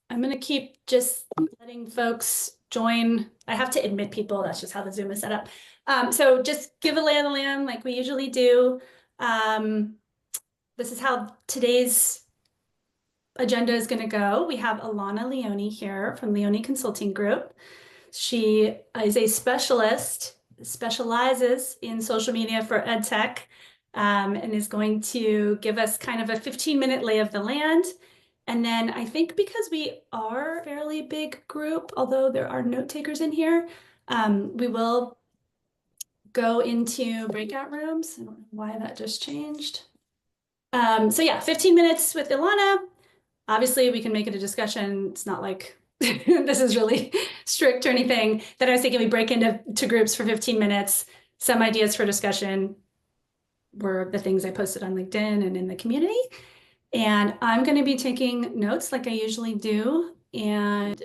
I'm going to keep just letting folks join. I have to admit people. That's just how the Zoom is set up. So just give a lay of the land like we usually do. This is how today's agenda is going to go. We have Elana Leoni here from Leoni Consulting Group. She is a specialist, specializes in social media for EdTech, and is going to give us kind of a 15-minute lay of the land. And then I think because we are a fairly big group, although there are note takers in here, we will go into breakout rooms. I don't know why that just changed. So yeah, 15 minutes with Elana. Obviously, we can make it a discussion. It's not like this is really strict or anything. Then I was thinking we break into groups for 15 minutes. Some ideas for discussion were the things I posted on LinkedIn and in the community. And I'm going to be taking notes like I usually do and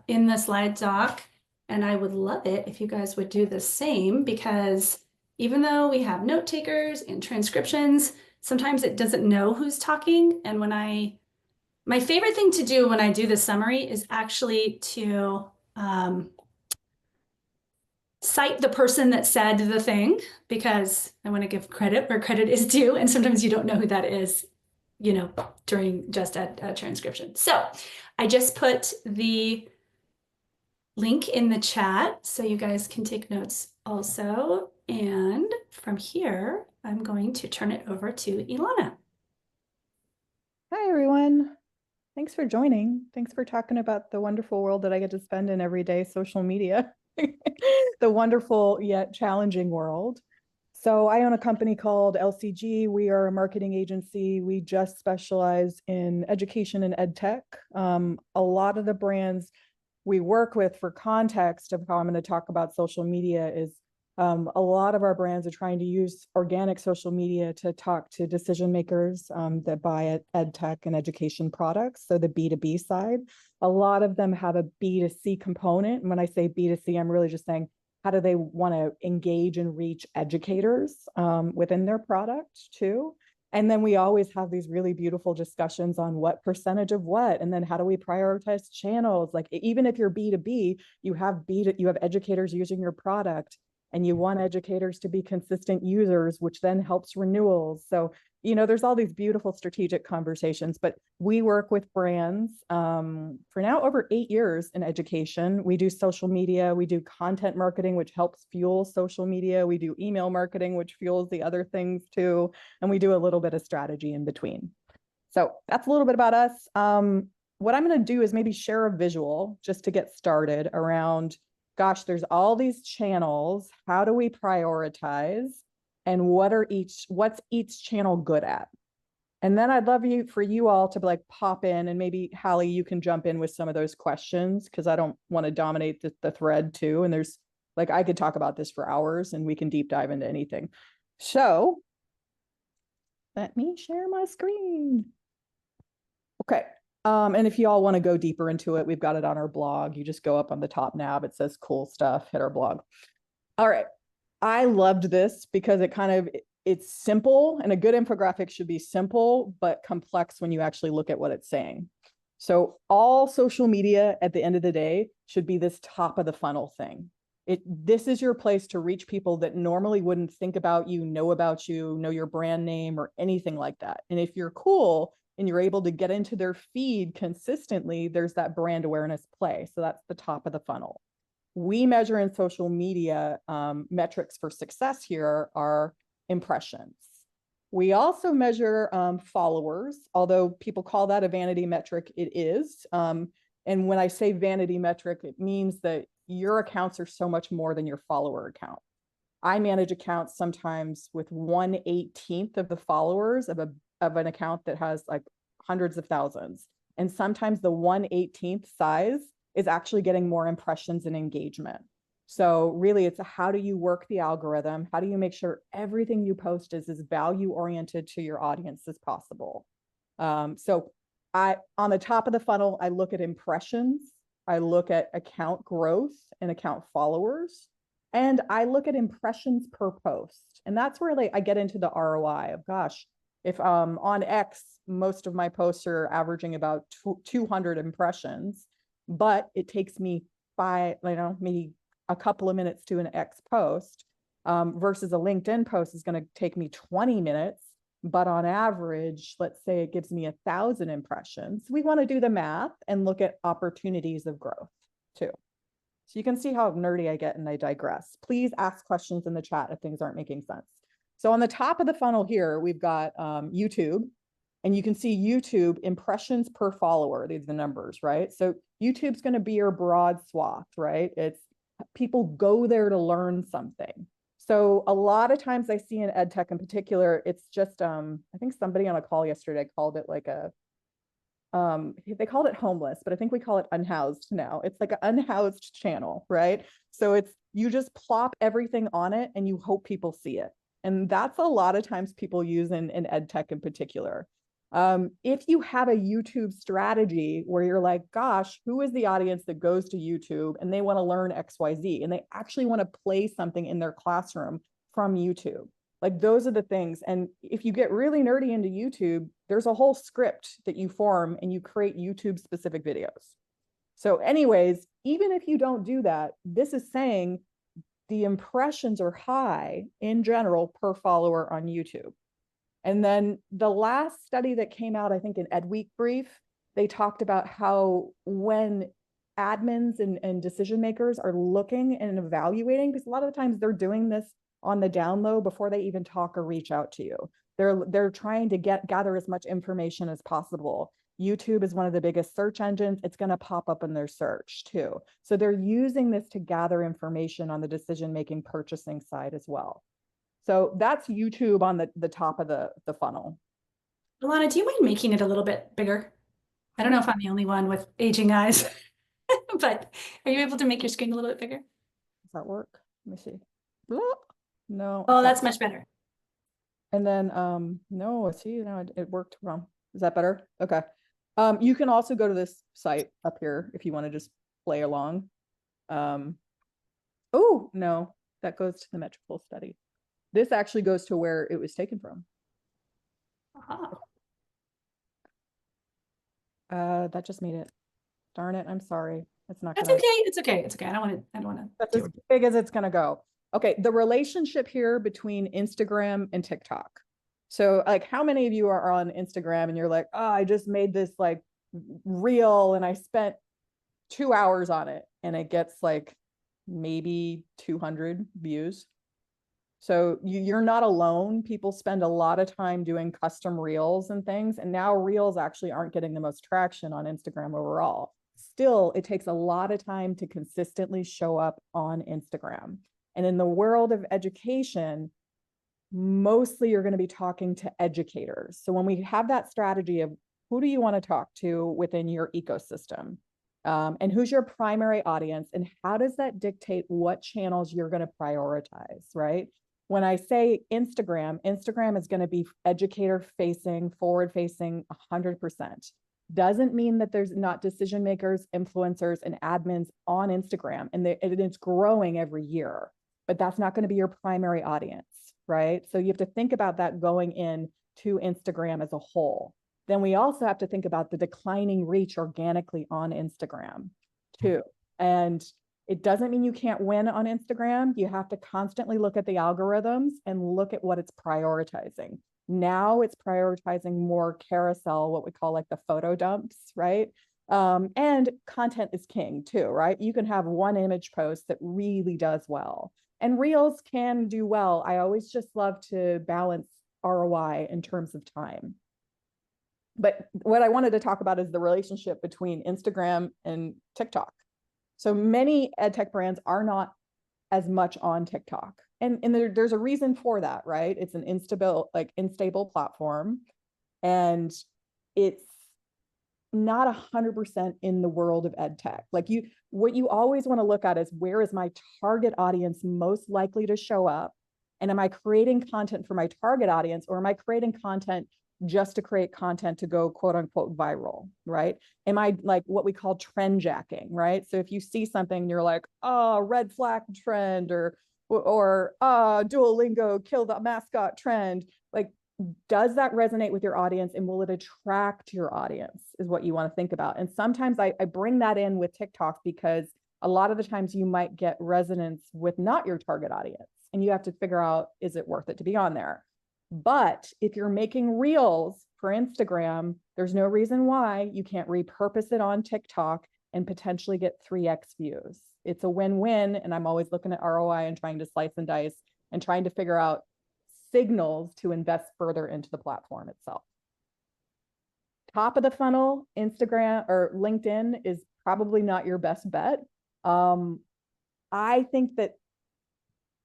in the slide doc. And I would love it if you guys would do the same, because even though we have note takers and transcriptions, sometimes it doesn't know who's talking. And my favorite thing to do when I do the summary is actually to cite the person that said the thing, because I want to give credit where credit is due. And sometimes you don't know who that is, you know, during just a transcription. So I just put the link in the chat so you guys can take notes also. And from here, I'm going to turn it over to Elana. Hi, everyone. Thanks for joining. Thanks for talking about the wonderful world that I get to spend in everyday social media, the wonderful yet challenging world. So I own a company called 𝗟𝘂𝗂𝗧𝘂𝗧𝗏. We are a marketing agency. We just specialize in education and EdTech. A lot of the brands we work with, for context of how I'm going to talk about social media, is a lot of our brands are trying to use organic social media to talk to decision makers that buy EdTech and education products. So the B2B side, a lot of them have a B2C component. And when I say B2C, I'm really just saying, how do they want to engage and reach educators within their product too? And then we always have these really beautiful discussions on what percentage of what, and then how do we prioritize channels? Like, even if you're B2B, you have educators using your product, and you want educators to be consistent users, which then helps renewals. So, you know, there's all these beautiful strategic conversations, but we work with brands for now over 8 years in education. We do social media, we do content marketing, which helps fuel social media. We do email marketing, which fuels the other things too. And we do a little bit of strategy in between. So that's a little bit about us. What I'm going to do is maybe share a visual just to get started around, gosh, there's all these channels. How do we prioritize? And what's each channel good at? And then I'd love for you all to like pop in, and maybe Hallie, you can jump in with some of those questions, because I don't want to dominate the thread too. And there's like, I could talk about this for hours and we can deep dive into anything. So let me share my screen. Okay. And if you all want to go deeper into it, we've got it on our blog. You just go up on the top nav. It says cool stuff, hit our blog. All right. I loved this because it's simple, and a good infographic should be simple, but complex when you actually look at what it's saying. So all social media at the end of the day should be this top of the funnel thing. This is your place to reach people that normally wouldn't think about you, know your brand name or anything like that. And if you're cool and you're able to get into their feed consistently, there's that brand awareness play. So that's the top of the funnel. We measure in social media metrics for success here are impressions. We also measure followers, although people call that a vanity metric, it is. And when I say vanity metric, it means that your accounts are so much more than your follower account. I manage accounts sometimes with 1/18 of the followers of an account that has like hundreds of thousands. And sometimes the 1/18 size is actually getting more impressions and engagement. So really, it's how do you work the algorithm? How do you make sure everything you post is as value oriented to your audience as possible? So on the top of the funnel, I look at impressions, I look at account growth and account followers, and I look at impressions per post. And that's where I get into the ROI of, gosh, If on X, most of my posts are averaging about 200 impressions, but it takes me maybe a couple of minutes to an X post, versus a LinkedIn post is going to take me 20 minutes. But on average, let's say it gives me 1,000 impressions. We want to do the math and look at opportunities of growth too. So you can see how nerdy I get and I digress. Please ask questions in the chat if things aren't making sense. So on the top of the funnel here, we've got YouTube, and you can see YouTube impressions per follower. These are the numbers, right? So YouTube's going to be your broad swath, right? It's people go there to learn something. So a lot of times I see in EdTech in particular, it's just, I think somebody on a call yesterday called it like they called it homeless, but I think we call it unhoused now. It's like an unhoused channel, right? So it's, you just plop everything on it and you hope people see it. And that's a lot of times people use in EdTech in particular. If you have a YouTube strategy where you're like, gosh, who is the audience that goes to YouTube and they want to learn XYZ and they actually want to play something in their classroom from YouTube? Like those are the things. And if you get really nerdy into YouTube, there's a whole script that you form and you create YouTube specific videos. So anyways, even if you don't do that, this is saying the impressions are high in general per follower on YouTube. And then the last study that came out, I think in EdWeek Brief, they talked about how when admins and decision makers are looking and evaluating, because a lot of the times they're doing this on the down low before they even talk or reach out to you. They're trying to gather as much information as possible. YouTube is one of the biggest search engines. It's going to pop up in their search too. So they're using this to gather information on the decision-making purchasing side as well. So that's YouTube on the top of the funnel. Elana, do you mind making it a little bit bigger? I don't know if I'm the only one with aging eyes, but are you able to make your screen a little bit bigger? Does that work? Let me see. No. Oh, that's much better. And then, no, see, now it worked wrong. Is that better? Okay. You can also go to this site up here if you want to just play along. Oh, no, that goes to the metrical study. This actually goes to where it was taken from. That just made it. Darn it, I'm sorry. It's not That's gonna... okay. It's okay. It's okay. I don't want to. That's as big as it's gonna go. Okay, the relationship here between Instagram and TikTok. So like how many of you are on Instagram and you're like, oh, I just made this like reel and I spent 2 hours on it and it gets like maybe 200 views. So you're not alone. People spend a lot of time doing custom reels and things. And now reels actually aren't getting the most traction on Instagram overall. Still, it takes a lot of time to consistently show up on Instagram. And in the world of education, mostly you're going to be talking to educators. So when we have that strategy of who do you want to talk to within your ecosystem, and who's your primary audience, and how does that dictate what channels you're going to prioritize, right? When I say Instagram, Instagram is going to be educator facing, forward facing 100%. Doesn't mean that there's not decision makers, influencers, and admins on Instagram, and it's growing every year, but that's not going to be your primary audience, right? So you have to think about that going in to Instagram as a whole. Then we also have to think about the declining reach organically on Instagram too. And it doesn't mean you can't win on Instagram. You have to constantly look at the algorithms and look at what it's prioritizing. Now it's prioritizing more carousel, what we call like the photo dumps, right? And content is king too, right? You can have one image post that really does well. And reels can do well. I always just love to balance ROI in terms of time. But what I wanted to talk about is the relationship between Instagram and TikTok. So many EdTech brands are not as much on TikTok. And there's a reason for that, right? It's an unstable platform. And it's not 100% in the world of EdTech. Like what you always want to look at is where is my target audience most likely to show up? And am I creating content for my target audience, or am I creating content just to create content to go quote unquote viral, right? Am I like what we call trend jacking, right? So if you see something, you're like, oh, red flag trend, or Duolingo kill the mascot trend. Like does that resonate with your audience, and will it attract your audience is what you want to think about. And sometimes I bring that in with TikTok because a lot of the times you might get resonance with not your target audience, and you have to figure out, is it worth it to be on there? But if you're making reels for Instagram, there's no reason why you can't repurpose it on TikTok and potentially get 3x views. It's a win-win. And I'm always looking at ROI and trying to slice and dice and trying to figure out signals to invest further into the platform itself. Top of the funnel, Instagram or LinkedIn is probably not your best bet. I think that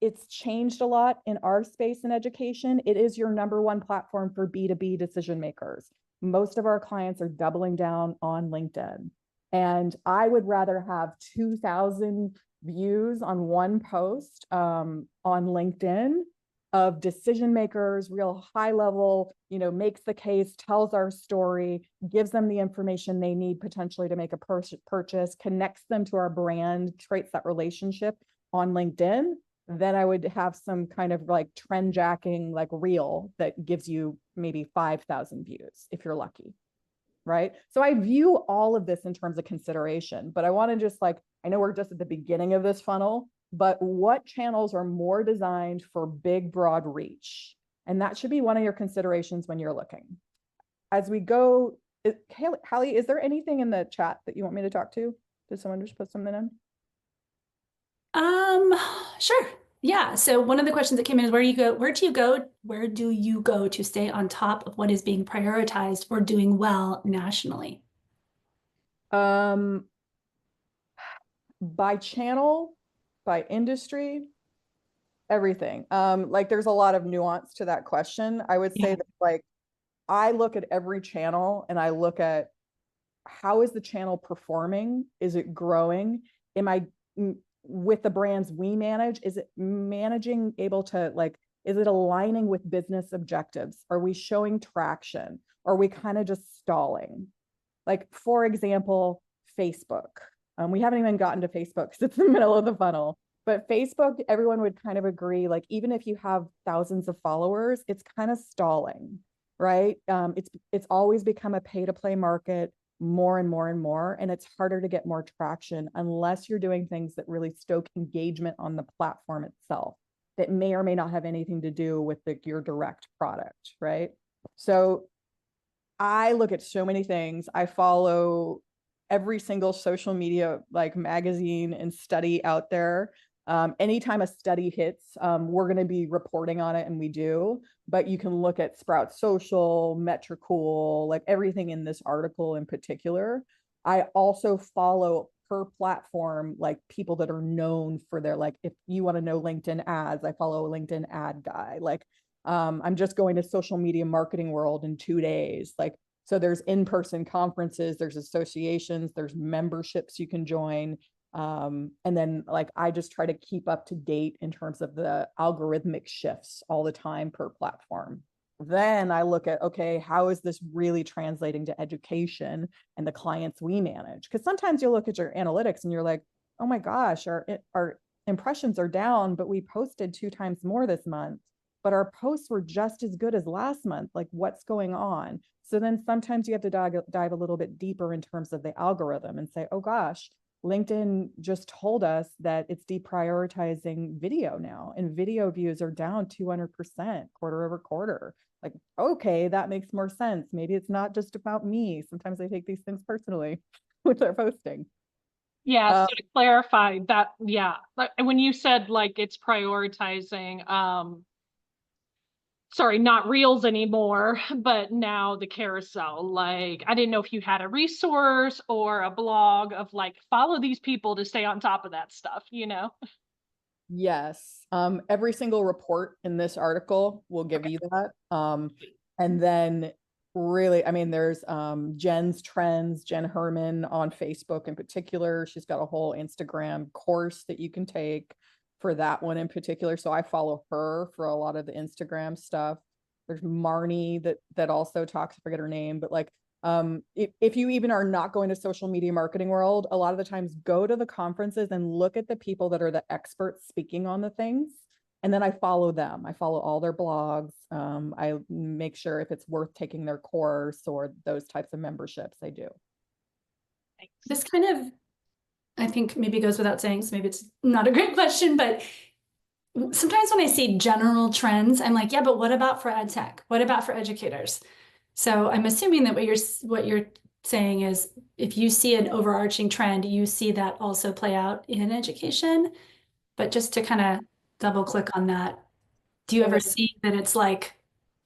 it's changed a lot in our space in education. It is your #1 platform for B2B decision makers. Most of our clients are doubling down on LinkedIn. And I would rather have 2,000 views on one post on LinkedIn of decision makers, real high level, makes the case, tells our story, gives them the information they need potentially to make a purchase, connects them to our brand, creates that relationship on LinkedIn. Then I would have some kind of like trend jacking, like reel that gives you maybe 5,000 views if you're lucky. Right. So I view all of this in terms of consideration, but I want to just I know we're just at the beginning of this funnel, but what channels are more designed for big, broad reach? And that should be one of your considerations when you're looking. As we go, Hallie, is there anything in the chat that you want me to talk to? Did someone just put something in? Sure. Yeah. So one of the questions that came in is where do you go to stay on top of what is being prioritized or doing well nationally? By channel, by industry, everything. There's a lot of nuance to that question. I would say that I look at every channel and I look at how is the channel performing? Is it growing? Am I with the brands we manage, is it able to is it aligning with business objectives? Are we showing traction? Are we kind of just stalling? For example, Facebook. We haven't even gotten to Facebook because it's the middle of the funnel. But Facebook, everyone would kind of agree, even if you have thousands of followers, it's kind of stalling, right? It's always become a pay-to-play market more and more and more, and it's harder to get more traction unless you're doing things that really stoke engagement on the platform itself that may or may not have anything to do with your direct product, right? So I look at so many things. I follow every single social media magazine and study out there. Anytime a study hits, we're going to be reporting on it, and we do. But you can look at Sprout Social, Metricool, everything in this article in particular. I also follow per platform people that are known for their if you want to know LinkedIn ads, I follow a LinkedIn ad guy. I'm just going to Social Media Marketing World in 2 days. So there's in-person conferences, there's associations, there's memberships you can join. And then I just try to keep up to date in terms of the algorithmic shifts all the time per platform. Then I look at, okay, how is this really translating to education and the clients we manage? Because sometimes you look at your analytics and you're like, oh my gosh, our impressions are down, but we posted 2 times more this month, but our posts were just as good as last month. What's going on? So then sometimes you have to dive a little bit deeper in terms of the algorithm and say, oh gosh, LinkedIn just told us that it's deprioritizing video now, and video views are down 200% quarter over quarter. Okay, that makes more sense. Maybe it's not just about me. Sometimes I take these things personally with their posting. Yeah, so to clarify that, when you said it's prioritizing, sorry, not reels anymore, but now the carousel. I didn't know if you had a resource or a blog of follow these people to stay on top of that stuff, Yes. Every single report in this article will give you that. And then really, there's Jen's Trends, Jen Herman on Facebook in particular. She's got a whole Instagram course that you can take for that one in particular. So I follow her for a lot of the Instagram stuff. There's Marnie that also talks, I forget her name, but if you even are not going to Social Media Marketing World, a lot of the times go to the conferences and look at the people that are the experts speaking on the things. And then I follow them. I follow all their blogs. I make sure if it's worth taking their course or those types of memberships, I do. This kind of, I think maybe goes without saying, so maybe it's not a great question, but sometimes when I see general trends, I'm like, yeah, but what about for ed tech? What about for educators? So I'm assuming that what you're saying is if you see an overarching trend, you see that also play out in education. But just to kind of double click on that, do you ever see that it's like,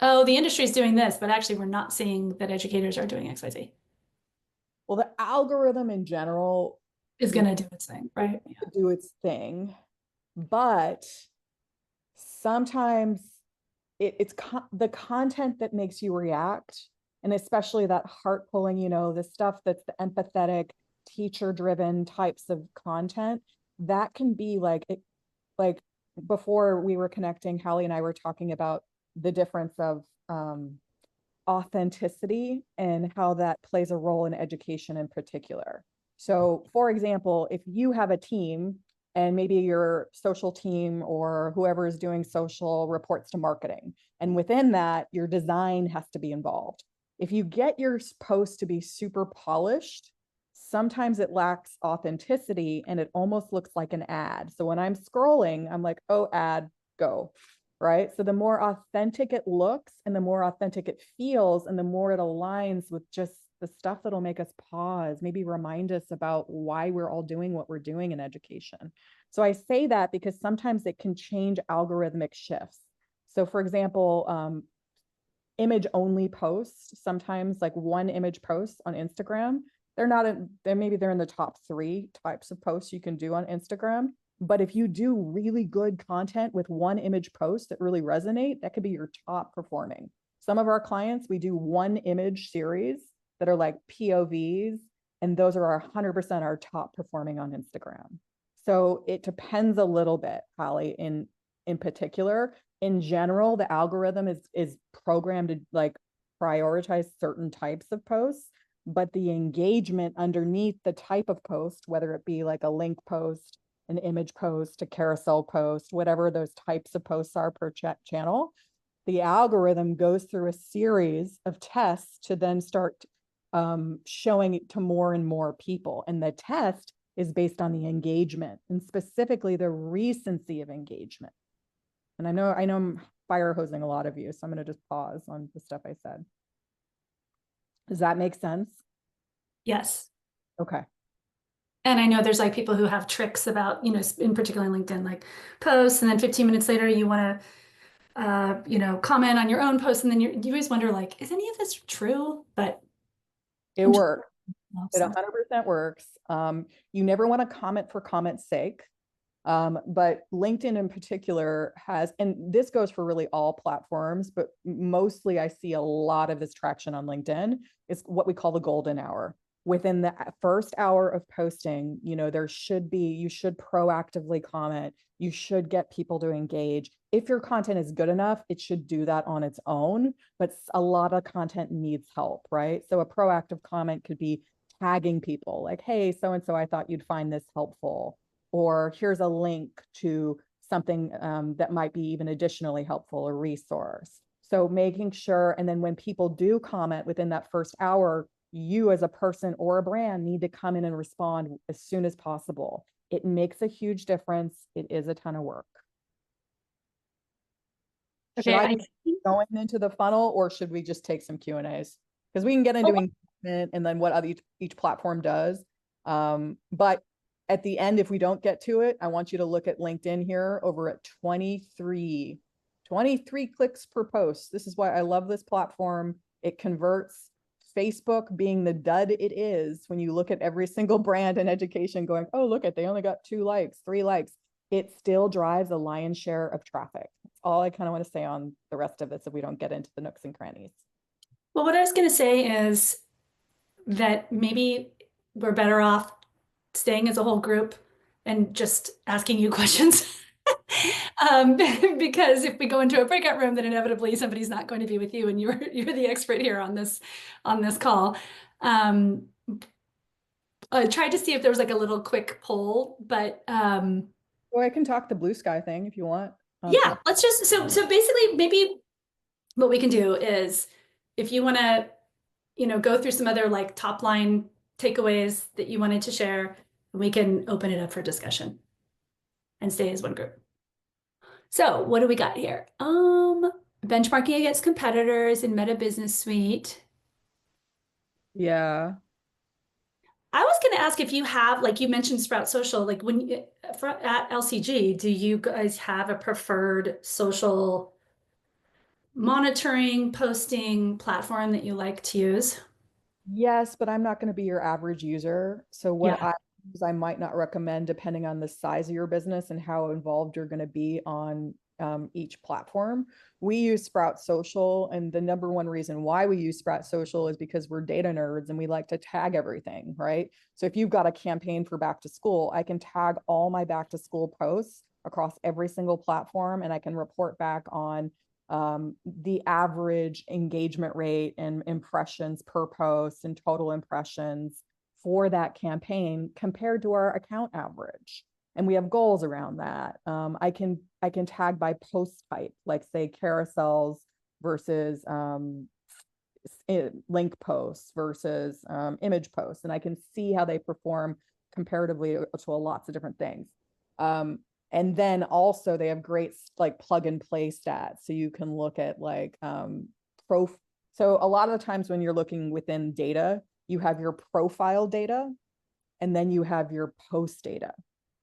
oh, the industry is doing this, but actually we're not seeing that educators are doing XYZ? Well, the algorithm in general is going to do its thing, right? Yeah. Do its thing, but sometimes it's the content that makes you react, and especially that heart pulling, you know, the stuff that's the empathetic, teacher-driven types of content that can be like before we were connecting, Hallie and I were talking about the difference of authenticity and how that plays a role in education in particular. So for example, if you have a team and maybe your social team or whoever is doing social reports to marketing, and within that, your design has to be involved. If you get your post to be super polished, sometimes it lacks authenticity and it almost looks like an ad. So when I'm scrolling, I'm like, oh, ad, go, right? So the more authentic it looks and the more authentic it feels and the more it aligns with just the stuff that'll make us pause, maybe remind us about why we're all doing what we're doing in education. So I say that because sometimes it can change algorithmic shifts. So for example, image only posts, sometimes like one image post on Instagram, maybe they're in the top 3 types of posts you can do on Instagram. But if you do really good content with one image post that really resonate, that could be your top performing. Some of our clients, we do one image series that are like POVs, and those are 100% our top performing on Instagram. So it depends a little bit, Hallie, in particular. In general, the algorithm is programmed to like prioritize certain types of posts, but the engagement underneath the type of post, whether it be like a link post, an image post, a carousel post, whatever those types of posts are per channel, the algorithm goes through a series of tests to then start showing it to more and more people. And the test is based on the engagement and specifically the recency of engagement. And I know I'm fire hosing a lot of you, so I'm going to just pause on the stuff I said. Does that make sense? Yes. Okay. And I know there's like people who have tricks about, you know, in particular LinkedIn, like posts, and then 15 minutes later you want to, you know, comment on your own post, and then you always wonder, like, is any of this true? But it works. It 100% works. You never want to comment for comment's sake. But LinkedIn in particular has, and this goes for really all platforms, but mostly I see a lot of this traction on LinkedIn, is what we call the golden hour. Within the first hour of posting, you know, you should proactively comment. You should get people to engage. If your content is good enough, it should do that on its own, but a lot of content needs help, right? So a proactive comment could be tagging people like, hey, so-and-so, I thought you'd find this helpful. Or here's a link to something that might be even additionally helpful, a resource. So making sure, and then when people do comment within that first hour, you as a person or a brand need to come in and respond as soon as possible. It makes a huge difference. It is a ton of work. Okay, should I keep going into the funnel, or should we just take some Q&As? Because we can get into engagement and then what each platform does. But at the end, if we don't get to it, I want you to look at LinkedIn here over at 23 clicks per post. This is why I love this platform. It converts. Facebook being the dud it is, when you look at every single brand in education going, oh, look at, they only got 2 likes, 3 likes. It still drives a lion's share of traffic. That's all I kind of want to say on the rest of this if we don't get into the nooks and crannies. Well, what I was going to say is that maybe we're better off staying as a whole group and just asking you questions. Because if we go into a breakout room, then inevitably somebody's not going to be with you, and you're the expert here on this call. I tried to see if there was like a little quick poll, but well, I can talk the blue sky thing if you want. Yeah, let's just, so basically maybe what we can do is if you want to, go through some other like top line takeaways that you wanted to share, we can open it up for discussion and stay as one group. So what do we got here? Benchmarking against competitors in Meta Business Suite. Yeah. I was going to ask if you have, like you mentioned Sprout Social, like when at LCG, do you guys have a preferred social monitoring, posting platform that you like to use? Yes, but I'm not going to be your average user. So what Yeah. I might not recommend depending on the size of your business and how involved you're going to be on each platform. We use Sprout Social, and the number one reason why we use Sprout Social is because we're data nerds and we like to tag everything, right? So if you've got a campaign for back to school, I can tag all my back to school posts across every single platform, and I can report back on the average engagement rate and impressions per post and total impressions for that campaign compared to our account average. And we have goals around that. I can tag by post type, like say carousels versus link posts versus image posts, and I can see how they perform comparatively to lots of different things. And then also they have great like plug and play stats. So you can look at like so a lot of the times when you're looking within data, you have your profile data and then you have your post data.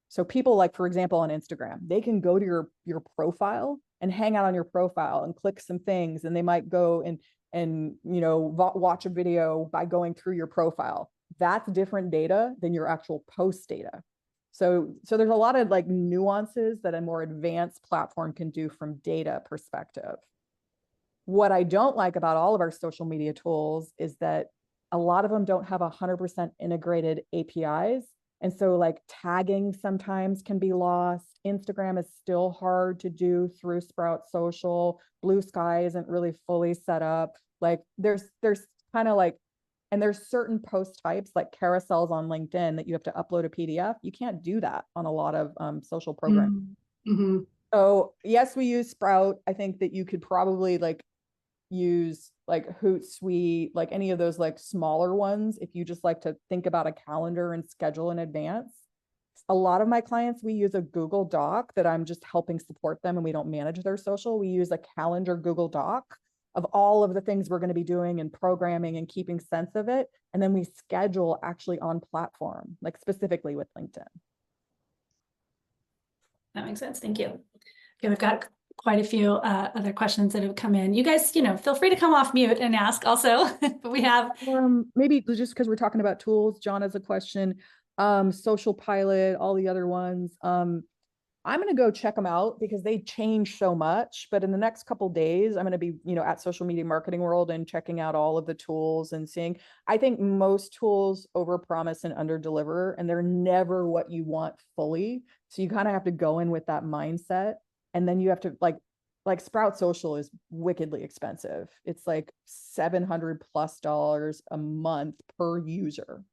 So people like, for example, on Instagram, they can go to your profile and hang out on your profile and click some things, and they might go and watch a video by going through your profile. That's different data than your actual post data. So there's a lot of like nuances that a more advanced platform can do from data perspective. What I don't like about all of our social media tools is that a lot of them don't have 100% integrated APIs. And so like tagging sometimes can be lost. Instagram is still hard to do through Sprout Social. Blue Sky isn't really fully set up. Like there's kind of like, and there's certain post types like carousels on LinkedIn that you have to upload a PDF. You can't do that on a lot of social programs. Mm-hmm. So yes, we use Sprout. I think that you could probably like use like Hootsuite, like any of those like smaller ones if you just like to think about a calendar and schedule in advance. A lot of my clients, we use a Google Doc that I'm just helping support them, and we don't manage their social. We use a calendar Google Doc of all of the things we're going to be doing and programming and keeping sense of it. And then we schedule actually on platform, like specifically with LinkedIn. That makes sense. Thank you. Okay, we've got quite a few other questions that have come in. You guys, feel free to come off mute and ask also, but we have. Maybe just because we're talking about tools, John has a question. Social Pilot, all the other ones. I'm going to go check them out because they change so much. But in the next couple of days, I'm going to be, at Social Media Marketing World and checking out all of the tools and seeing. I think most tools overpromise and underdeliver, and they're never what you want fully. So you kind of have to go in with that mindset, and then you have to like Sprout Social is wickedly expensive. It's like $700+ a month per user,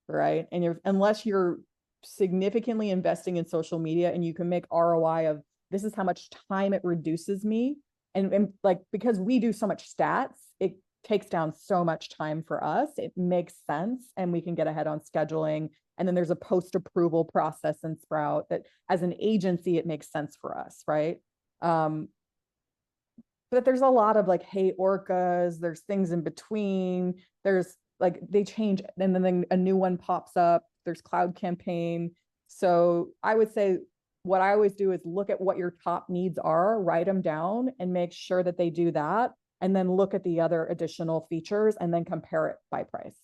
right? And unless you're significantly investing in social media and you can make ROI of this is how much time it reduces me, and like because we do so much stats, it takes down so much time for us. It makes sense, and we can get ahead on scheduling. And then there's a post-approval process in Sprout that as an agency it makes sense for us, right? But there's a lot of like 𝗂𝗄𝗃𝗏𝗏s, there's things in between, there's like they change and then a new one pops up. There's Cloud Campaign. So I would say what I always do is look at what your top needs are, write them down and make sure that they do that. And then look at the other additional features and then compare it by price.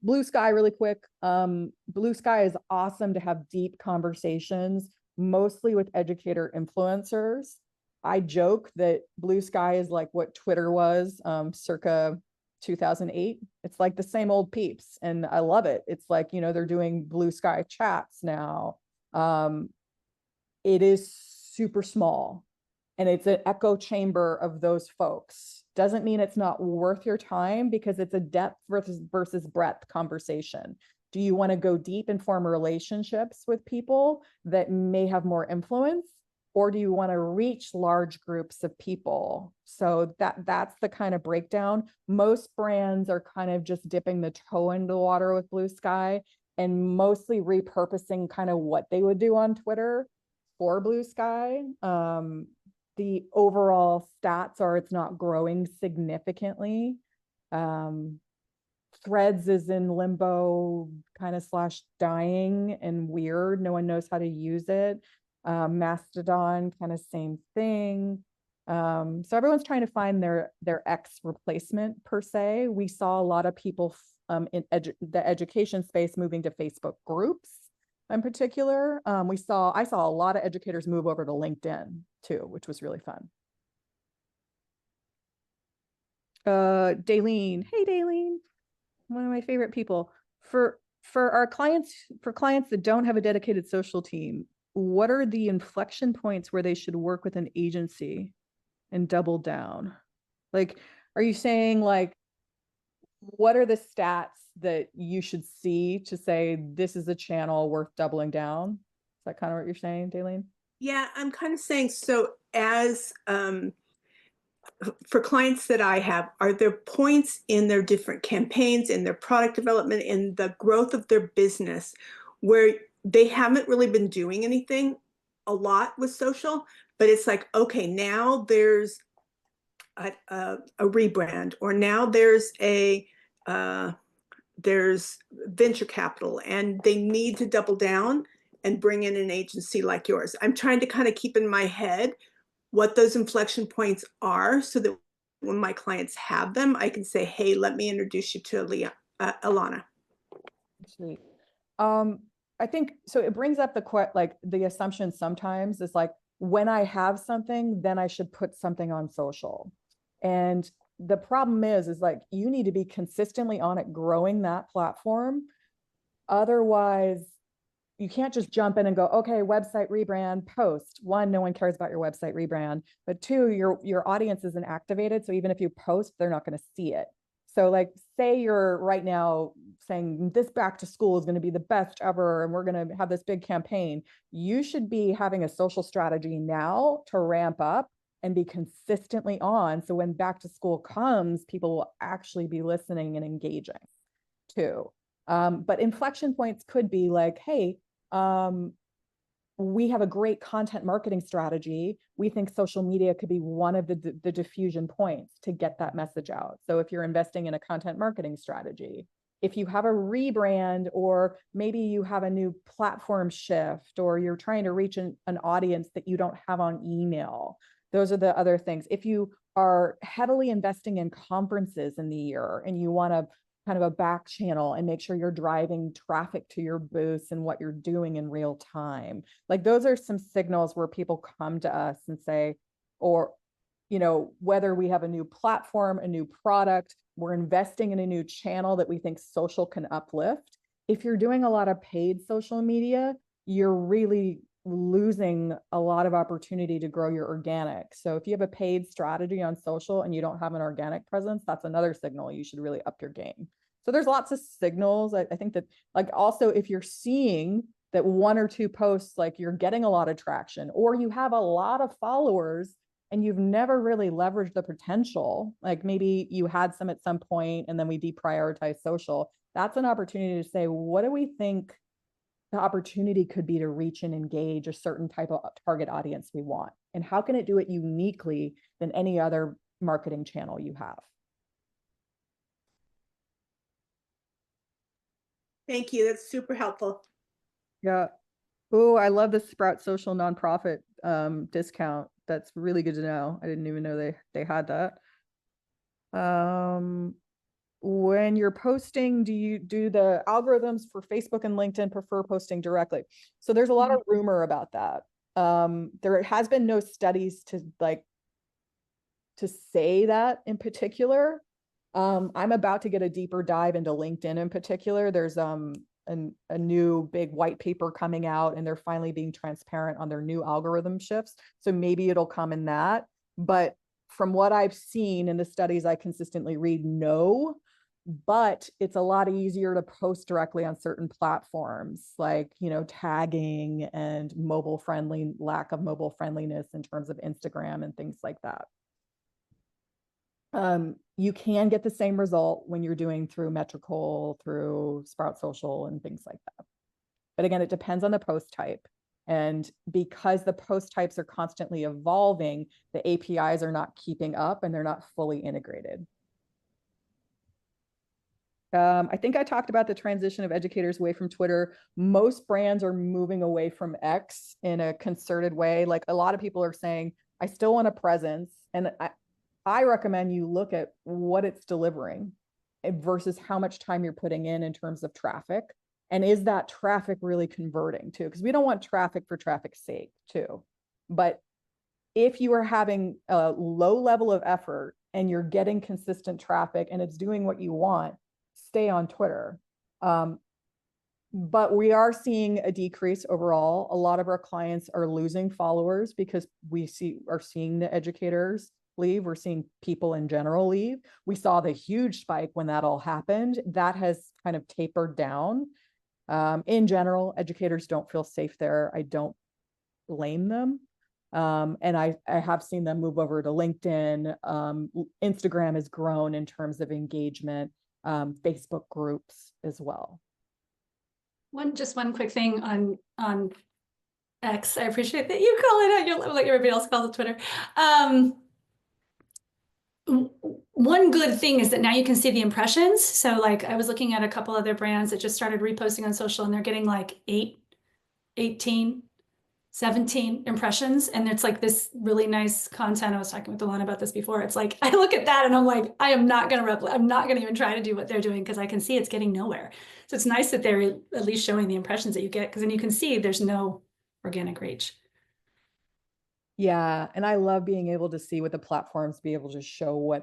Blue Sky really quick. Blue Sky is awesome to have deep conversations, mostly with educator influencers. I joke that Blue Sky is like what Twitter was circa 2008. It's like the same old peeps, and I love it. It's like, they're doing Blue Sky chats now. It is super small, and it's an echo chamber of those folks. Doesn't mean it's not worth your time, because it's a depth versus breadth conversation. Do you want to go deep and form relationships with people that may have more influence? Or do you want to reach large groups of people? So that's the kind of breakdown. Most brands are kind of just dipping the toe into the water with 𝗬𝗏𝘂 and mostly repurposing kind of what they would do on Twitter for 𝗬𝗏𝘂. The overall stats are it's not growing significantly. Threads is in limbo kind of / dying and weird. No one knows how to use it. Mastodon, kind of same thing. So everyone's trying to find their X replacement per se. We saw a lot of people in the education space moving to Facebook groups in particular. I saw a lot of educators move over to LinkedIn too, which was really fun. 𝗬𝗓, hey 𝗬𝗓, one of my favorite people. For our clients, that don't have a dedicated social team, what are the inflection points where they should work with an agency and double down? Like, are you saying like, what are the stats that you should see to say this is a channel worth doubling down? Is that kind of what you're saying, 𝗬𝗓? Yeah, I'm kind of saying, so as for clients that I have, are there points in their different campaigns, in their product development, in the growth of their business where they haven't really been doing anything a lot with social, but it's like, okay, now there's a rebrand, or now there's venture capital and they need to double down and bring in an agency like yours. I'm trying to kind of keep in my head what those inflection points are so that when my clients have them, I can say, hey, let me introduce you to Elana. Sweet. I think, so it brings up the assumption sometimes is like, when I have something, then I should put something on social. And the problem is like, you need to be consistently on it, growing that platform. Otherwise, you can't just jump in and go, okay, website rebrand, post. One, no one cares about your website rebrand, but two, your audience isn't activated. So even if you post, they're not going to see it. So like, say you're right now saying this back to school is going to be the best ever, and we're going to have this big campaign. You should be having a social strategy now to ramp up and be consistently on. So when back to school comes, people will actually be listening and engaging too. But inflection points could be like, hey, we have a great content marketing strategy. We think social media could be one of the diffusion points to get that message out. So if you're investing in a content marketing strategy, if you have a rebrand, or maybe you have a new platform shift, or you're trying to reach an audience that you don't have on email, those are the other things. If you are heavily investing in conferences in the year and you want to kind of a back channel and make sure you're driving traffic to your booths and what you're doing in real time. Like, those are some signals where people come to us and say, or, you know, whether we have a new platform, a new product, we're investing in a new channel that we think social can uplift. If you're doing a lot of paid social media, you're really losing a lot of opportunity to grow your organic. So if you have a paid strategy on social and you don't have an organic presence, that's another signal you should really up your game. So there's lots of signals. I think that, like, also if you're seeing that one or two posts, like you're getting a lot of traction, or you have a lot of followers and you've never really leveraged the potential, like maybe you had some at some point and then we deprioritized social, that's an opportunity to say, what do we think the opportunity could be to reach and engage a certain type of target audience we want? And how can it do it uniquely than any other marketing channel you have? Thank you. That's super helpful. Yeah. Oh, I love the Sprout Social nonprofit discount. That's really good to know. I didn't even know they had that. When you're posting, do you do the algorithms for Facebook and LinkedIn prefer posting directly? So there's a lot of rumor about that. There has been no studies to say that in particular. I'm about to get a deeper dive into LinkedIn in particular. There's a new big white paper coming out, and they're finally being transparent on their new algorithm shifts. So maybe it'll come in that. But from what I've seen in the studies I consistently read, no. But it's a lot easier to post directly on certain platforms, like, you know, tagging and lack of mobile friendliness in terms of Instagram and things like that. You can get the same result when you're doing through Metricool, through Sprout Social and things like that. But again, it depends on the post type. And because the post types are constantly evolving, the APIs are not keeping up and they're not fully integrated. I think I talked about the transition of educators away from Twitter. Most brands are moving away from X in a concerted way. Like, a lot of people are saying, I still want a presence. And I recommend you look at what it's delivering versus how much time you're putting in terms of traffic. And is that traffic really converting too? Because we don't want traffic for traffic's sake too. But if you are having a low level of effort and you're getting consistent traffic and it's doing what you want, stay on Twitter. But we are seeing a decrease overall. A lot of our clients are losing followers because we are seeing the educators leave. We're seeing people in general leave. We saw the huge spike when that all happened. That has kind of tapered down. In general, educators don't feel safe there. I don't blame them. And I have seen them move over to LinkedIn. Instagram has grown in terms of engagement, Facebook groups as well. Just one quick thing on X. I appreciate that you call it out. You'll let everybody else call it Twitter. One good thing is that now you can see the impressions. So like, I was looking at a couple other brands that just started reposting on social and they're getting like 8, 18, 17 impressions. And it's like this really nice content. I was talking with Elana about this before. It's like, I look at that and I'm like, I am not going to I'm not going to even try to do what they're doing because I can see it's getting nowhere. So it's nice that they're at least showing the impressions that you get, because then you can see there's no organic reach. Yeah. And I love being able to see what the platforms be able to show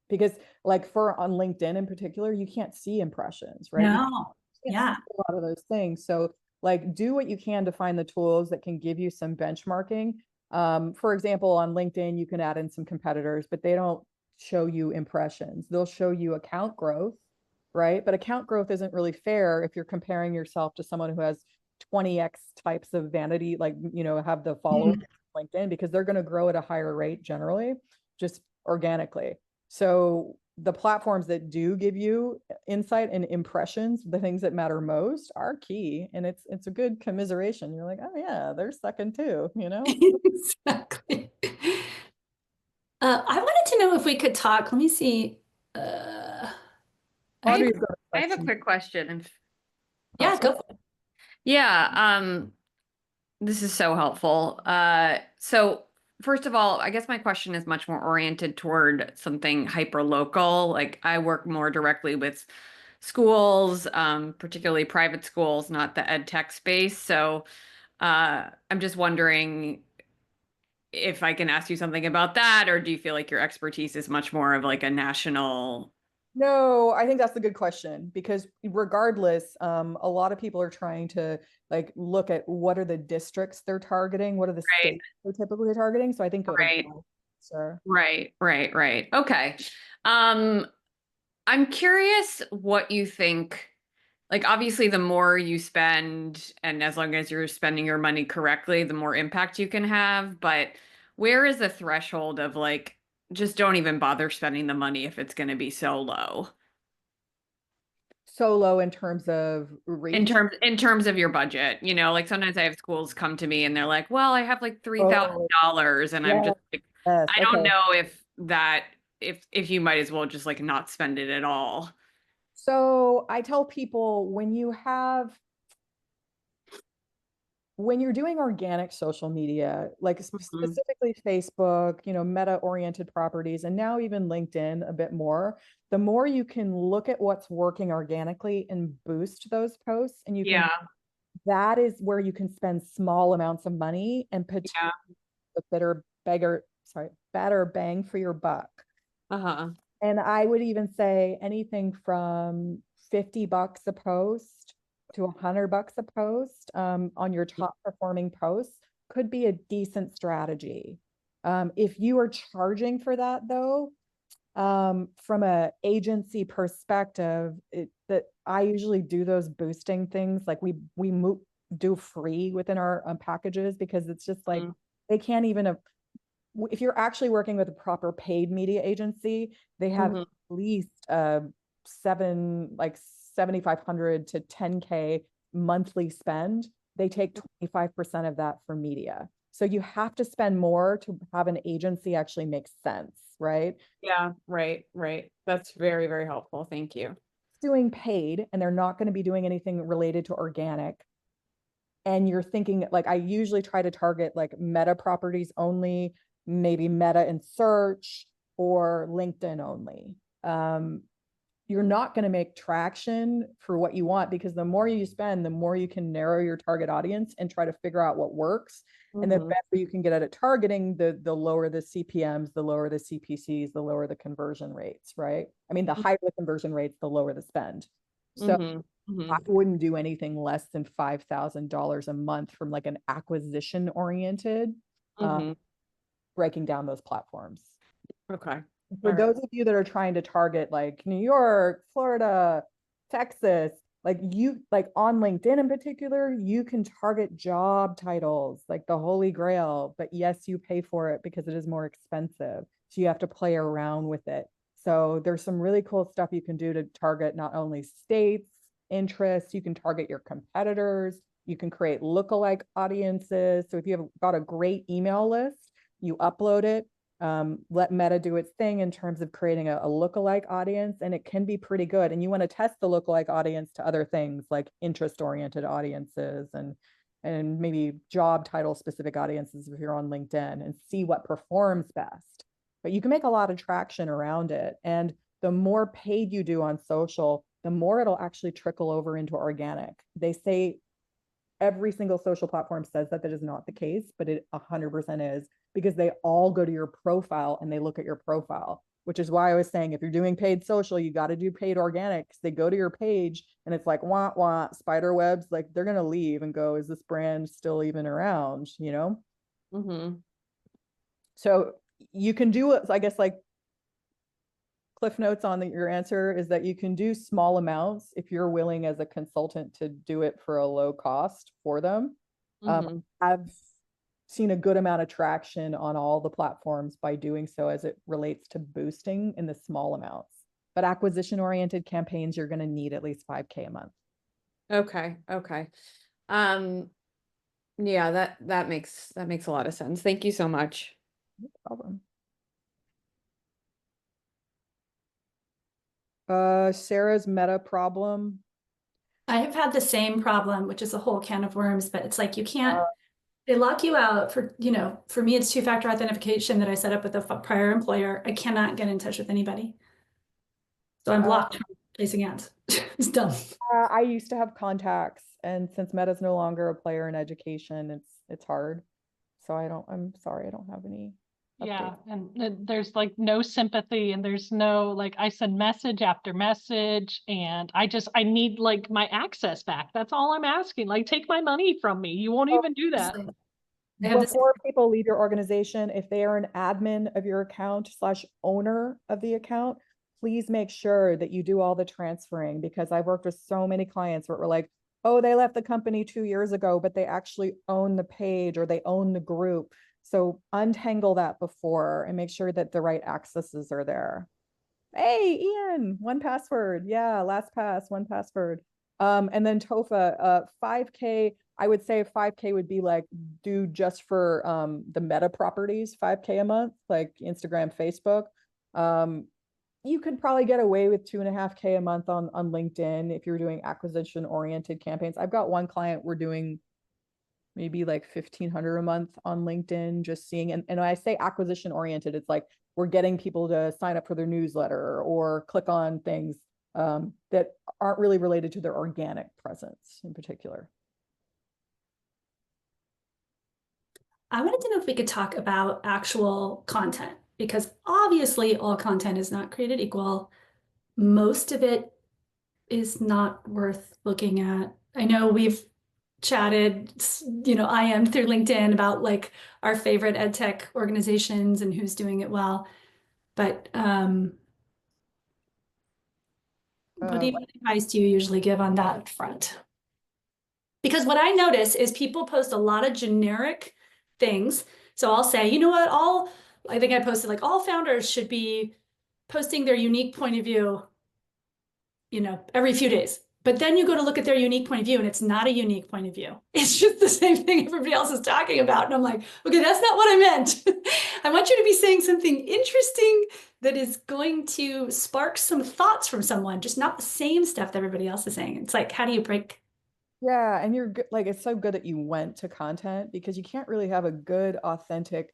because like on LinkedIn in particular, you can't see impressions, right? No. Yeah. A lot of those things. So like, do what you can to find the tools that can give you some benchmarking. For example, on LinkedIn, you can add in some competitors, but they don't show you impressions. They'll show you account growth, right? But account growth isn't really fair if you're comparing yourself to someone who has 20x types of vanity, like, you know, have the followers on LinkedIn, because they're going to grow at a higher rate generally, just organically. So the platforms that do give you insight and impressions, the things that matter most, are key. And it's a good commiseration. You're like, oh yeah, they're second too, you know? Exactly. I wanted to know if we could talk. Let me see. I have a quick question. Yeah, go for it. Yeah, this is so helpful. So first of all, I guess my question is much more oriented toward something hyper local. Like, I work more directly with schools, particularly private schools, not the ed tech space. So I'm just wondering if I can ask you something about that, or do you feel like your expertise is much more of like a national? No, I think that's a good question, because regardless, a lot of people are trying to like look at what are the districts they're targeting, what are the states they're typically targeting. So I think sure. Right. Okay. I'm curious what you think. Like, obviously, the more you spend, and as long as you're spending your money correctly, the more impact you can have. But where is the threshold of like, just don't even bother spending the money if it's going to be so low? So low in terms of reach? In terms of your budget, you know, like sometimes I have schools come to me and they're like, well, I have like $3,000, and I'm just like, I don't know if you might as well just like not spend it at all. So I tell people, when you're doing organic social media, like specifically Facebook, you know, meta-oriented properties, and now even LinkedIn a bit more, the more you can look at what's working organically and boost those posts, and that is where you can spend small amounts of money and potentially the better bang for your buck. And I would even say anything from $50 a post to $100 a post on your top performing posts could be a decent strategy. If you are charging for that though, From a agency perspective, that I usually do those boosting things. Like we do free within our packages, because it's just like, they can't even, if you're actually working with a proper paid media agency, they have at least like 7,500 to 10K monthly spend. They take 25% of that for media. So you have to spend more to have an agency actually make sense, right? Yeah, right. That's very, very helpful. Thank you. Doing paid, and they're not going to be doing anything related to organic. And you're thinking, like, I usually try to target like Meta properties only, maybe Meta in search, or LinkedIn only. You're not going to make traction for what you want, because the more you spend, the more you can narrow your target audience and try to figure out what works. And the better you can get at it targeting, the lower the CPMs, the lower the CPCs, the lower the conversion rates, right? I mean, the higher the conversion rates, the lower the spend. So I wouldn't do anything less than $5,000 a month from like an acquisition oriented, breaking down those platforms. Okay. For those of you that are trying to target like New York, Florida, Texas, like on LinkedIn in particular, you can target job titles, like the holy grail, but yes, you pay for it because it is more expensive. So you have to play around with it. So there's some really cool stuff you can do to target not only states, interests, you can target your competitors, you can create lookalike audiences. So if you have got a great email list, you upload it, let Meta do its thing in terms of creating a lookalike audience, and it can be pretty good. And you want to test the lookalike audience to other things like interest-oriented audiences and maybe job title specific audiences if you're on LinkedIn, and see what performs best. But you can make a lot of traction around it. And the more paid you do on social, the more it'll actually trickle over into organic. They say every single social platform says that is not the case, but it 100% is, because they all go to your profile and they look at your profile, which is why I was saying, if you're doing paid social, you got to do paid organic, because they go to your page and it's like, wah, spider webs, like they're going to leave and go, is this brand still even around, you know? So you can do, I guess, like cliff notes on your answer is that you can do small amounts if you're willing as a consultant to do it for a low cost for them. I've seen a good amount of traction on all the platforms by doing so as it relates to boosting in the small amounts. But acquisition oriented campaigns, you're going to need at least 5K a month. Okay. Yeah, that makes a lot of sense. Thank you so much. No problem. Sarah's Meta problem. I have had the same problem, which is a whole can of worms, but it's like, you can't, they lock you out for, for me, it's two-factor authentication that I set up with a prior employer. I cannot get in touch with anybody. So I'm blocked from placing ads. It's done. I used to have contacts, and since Meta's no longer a player in education, it's hard. So I'm sorry, I don't have any updates. Yeah, and there's like no sympathy, and there's no, like, I send message after message, and I need like my access back. That's all I'm asking. Like, take my money from me. You won't even do that. Before people leave your organization, if they are an admin of your account / owner of the account, please make sure that you do all the transferring, because I've worked with so many clients where we're like, oh, they left the company 2 years ago, but they actually own the page or they own the group. So untangle that before and make sure that the right accesses are there. Hey, Ian, 1Password. Yeah, LastPass, 1Password. And then TOFA, 5K, I would say 5K would be like do just for the Meta properties, 5K a month, like Instagram, Facebook. You could probably get away with 2.5K a month on LinkedIn if you're doing acquisition oriented campaigns. I've got one client, we're doing maybe like 1,500 a month on LinkedIn, just seeing, and when I say acquisition oriented, it's like we're getting people to sign up for their newsletter or click on things that aren't really related to their organic presence in particular. I wanted to know if we could talk about actual content, because obviously all content is not created equal. Most of it is not worth looking at. I know we've chatted, I am through LinkedIn about like our favorite EdTech organizations and who's doing it well. But What advice do you usually give on that front? Because what I notice is people post a lot of generic things. So I'll say, you know what, I think I posted like all founders should be posting their unique point of view, every few days. But then you go to look at their unique point of view and it's not a unique point of view. It's just the same thing everybody else is talking about. And I'm like, okay, that's not what I meant. I want you to be saying something interesting that is going to spark some thoughts from someone, just not the same stuff that everybody else is saying. It's like, how do you break? Yeah, and you're good, like, it's so good that you went to content, because you can't really have a good, authentic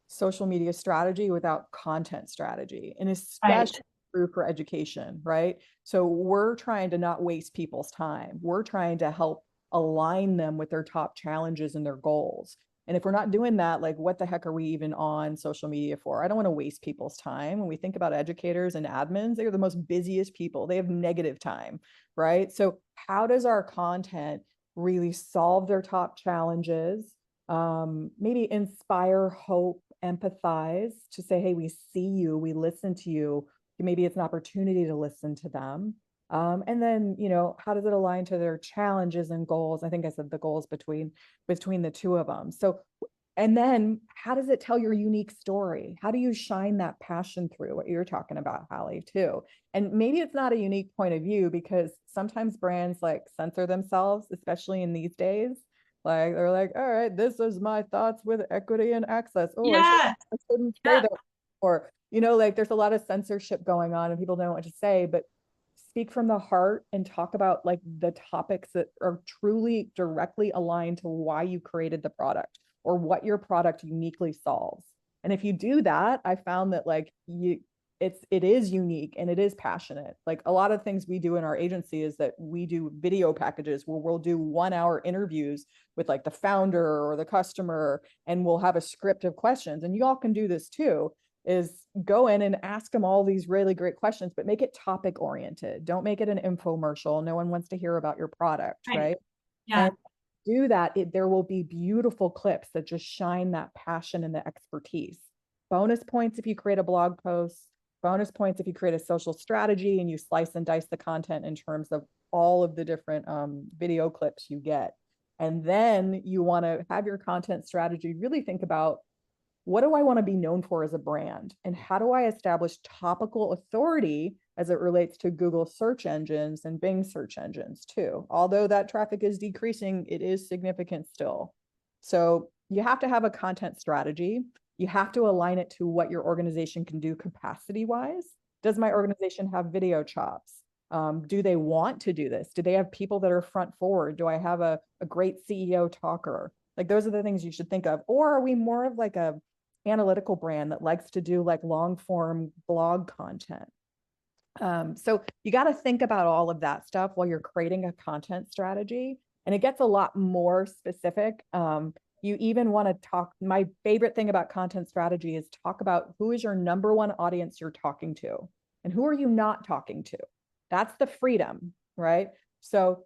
social media strategy without content strategy, and especially true for education, right? So we're trying to not waste people's time. We're trying to help align them with their top challenges and their goals. And if we're not doing that, like, what the heck are we even on social media for? I don't want to waste people's time. When we think about educators and admins, they're the most busiest people. They have negative time, right? So how does our content really solve their top challenges? Maybe inspire, hope, empathize, to say, hey, we see you, we listen to you. Maybe it's an opportunity to listen to them. And then, how does it align to their challenges and goals? I think I said the goals between the two of them. So, and then how does it tell your unique story? How do you shine that passion through, what you're talking about, Hallie, too? And maybe it's not a unique point of view, because sometimes brands like censor themselves, especially in these days. Like, they're like, all right, this is my thoughts with equity and access. Oh, yeah. I shouldn't say that. Or, like, there's a lot of censorship going on and people don't know what to say, but speak from the heart and talk about like the topics that are truly directly aligned to why you created the product or what your product uniquely solves. And if you do that, I found that like it is unique and it is passionate. Like, a lot of things we do in our agency is that we do video packages where we'll do 1-hour interviews with like the founder or the customer, and we'll have a script of questions. And you all can do this too, is go in and ask them all these really great questions, but make it topic oriented. Don't make it an infomercial. No one wants to hear about your product, right? Yeah. And do that. There will be beautiful clips that just shine that passion and the expertise. Bonus points if you create a blog post, bonus points if you create a social strategy and you slice and dice the content in terms of all of the different video clips you get. And then you want to have your content strategy really think about, what do I want to be known for as a brand? And how do I establish topical authority as it relates to Google search engines and Bing search engines too? Although that traffic is decreasing, it is significant still. So you have to have a content strategy. You have to align it to what your organization can do capacity-wise. Does my organization have video chops? Do they want to do this? Do they have people that are front forward? Do I have a great CEO talker? Like, those are the things you should think of. Or are we more of like a analytical brand that likes to do like long form blog content? So you got to think about all of that stuff while you're creating a content strategy, and it gets a lot more specific. You even want to talk, my favorite thing about content strategy is talk about who is your number one audience you're talking to and who are you not talking to. That's the freedom, right? So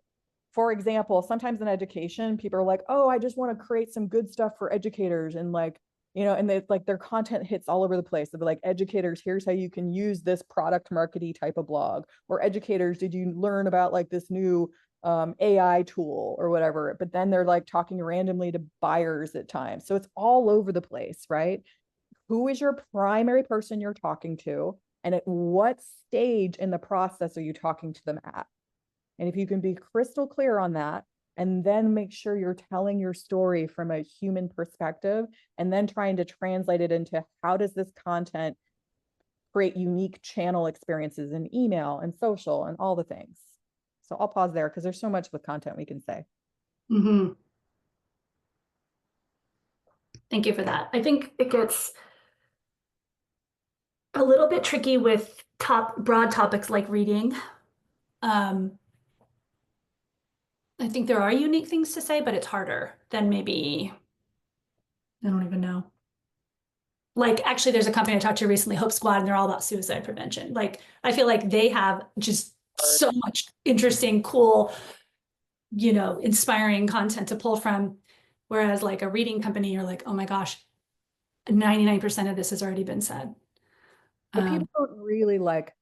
for example, sometimes in education, people are like, oh, I just want to create some good stuff for educators, and like, and it's like their content hits all over the place. They'll be like, educators, here's how you can use this product marketing type of blog. Or educators, did you learn about like this new AI tool or whatever? But then they're like talking randomly to buyers at times. So it's all over the place, right? Who is your primary person you're talking to? And at what stage in the process are you talking to them at? And if you can be crystal clear on that, and then make sure you're telling your story from a human perspective, and then trying to translate it into how does this content create unique channel experiences in email and social and all the things. So I'll pause there because there's so much with content we can say. Mm-hmm. Thank you for that. I think it gets a little bit tricky with broad topics like reading. I think there are unique things to say, but it's harder than maybe, I don't even know. Like, actually, there's a company I talked to recently, 𝗵𝗄𝗧, and they're all about suicide prevention. Like, I feel like they have just so much interesting, cool, inspiring content to pull from. Whereas like a reading company, you're like, oh my gosh, 99% of this has already been said. But people don't really like,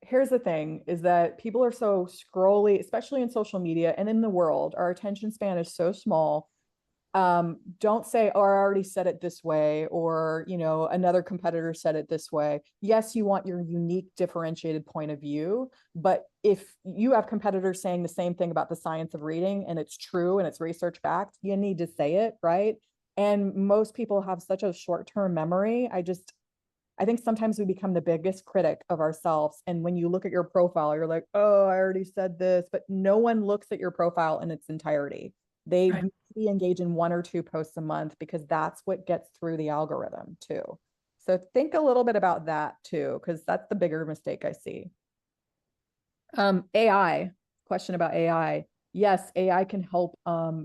here's the thing is that people are so scrolly, especially in social media and in the world. Our attention span is so small. Don't say, oh, I already said it this way, or, you know, another competitor said it this way. Yes, you want your unique differentiated point of view, but if you have competitors saying the same thing about the science of reading and it's true and it's research backed, you need to say it, right? And most people have such a short-term memory. I think sometimes we become the biggest critic of ourselves. And when you look at your profile, you're like, oh, I already said this, but no one looks at your profile in its entirety. They Right. maybe engage in 1 or 2 posts a month because that's what gets through the algorithm too. So think a little bit about that too, because that's the bigger mistake I see. AI, question about AI. Yes, AI can help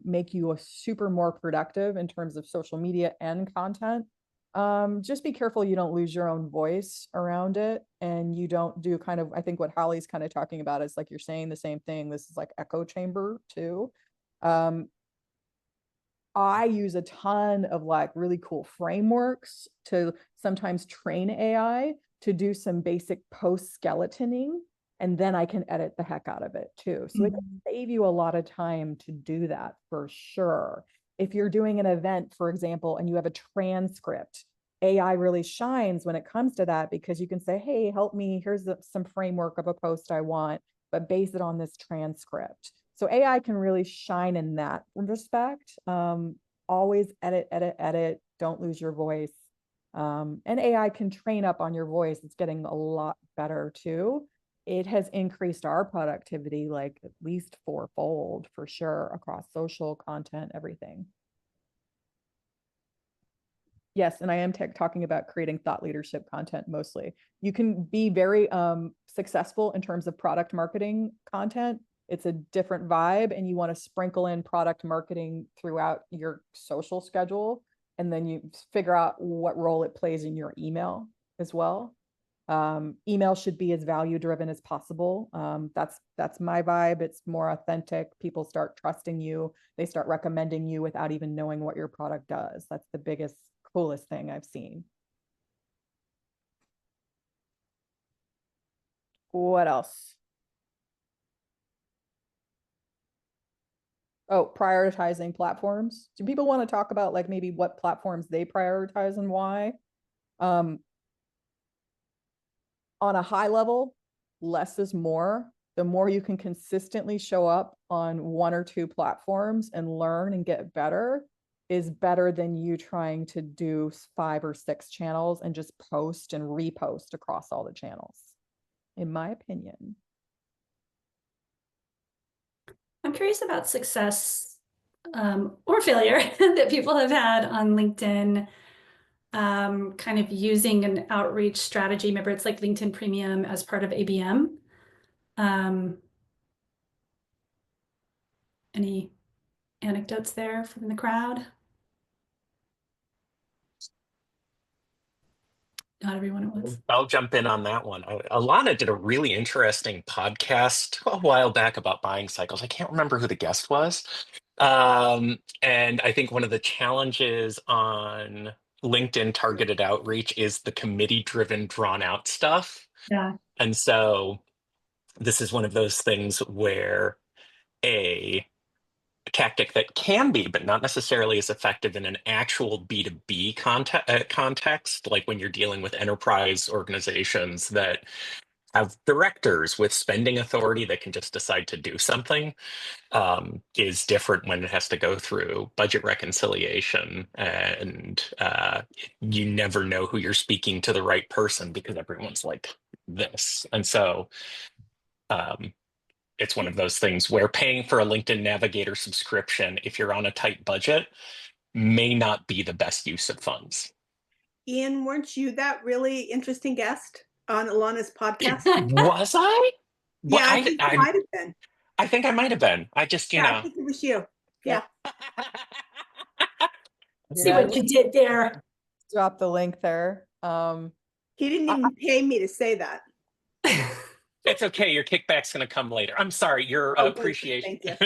make you a super more productive in terms of social media and content. Just be careful you don't lose your own voice around it, and you don't do kind of, I think what Holly's kind of talking about is like you're saying the same thing. This is like echo chamber too. I use a ton of like really cool frameworks to sometimes train AI to do some basic post skeletoning, and then I can edit the heck out of it too. So it can save you a lot of time to do that for sure. If you're doing an event, for example, and you have a transcript, AI really shines when it comes to that, because you can say, hey, help me, here's some framework of a post I want, but base it on this transcript. So AI can really shine in that respect. Always edit, edit, edit. Don't lose your voice. And AI can train up on your voice. It's getting a lot better too. It has increased our productivity like at least 4-fold for sure across social content, everything. Yes, and I am talking about creating thought leadership content mostly. You can be very successful in terms of product marketing content. It's a different vibe, and you want to sprinkle in product marketing throughout your social schedule, and then you figure out what role it plays in your email as well. Email should be as value driven as possible. That's my vibe. It's more authentic. People start trusting you. They start recommending you without even knowing what your product does. That's the biggest, coolest thing I've seen. What else? Oh, prioritizing platforms. Do people want to talk about like maybe what platforms they prioritize and why? On a high level, less is more. The more you can consistently show up on 1 or 2 platforms and learn and get better is better than you trying to do 5 or 6 channels and just post and repost across all the channels, in my opinion. I'm curious about success or failure that people have had on LinkedIn, kind of using an outreach strategy. Remember, it's like LinkedIn Premium as part of ABM. Any anecdotes there from the crowd? Not everyone at once. I'll jump in on that one. Elana did a really interesting podcast a while back about buying cycles. I can't remember who the guest was. And I think one of the challenges on LinkedIn targeted outreach is the committee-driven, drawn-out stuff. Yeah. And so this is one of those things where a tactic that can be, but not necessarily as effective in an actual B2B context, like when you're dealing with enterprise organizations that have directors with spending authority that can just decide to do something, is different when it has to go through budget reconciliation, and you never know who you're speaking to the right person because everyone's like this. And so it's one of those things where paying for a LinkedIn Navigator subscription, if you're on a tight budget, may not be the best use of funds. Ian, weren't you that really interesting guest on Elana's podcast? Was I? Yeah, I think you might have been. I think I might have been. I just, you know. I think it was you. Yeah. See what you did there. Drop the link there. He didn't even pay me to say that. It's okay. Your kickback's going to come later. I'm sorry. Your appreciation. Thank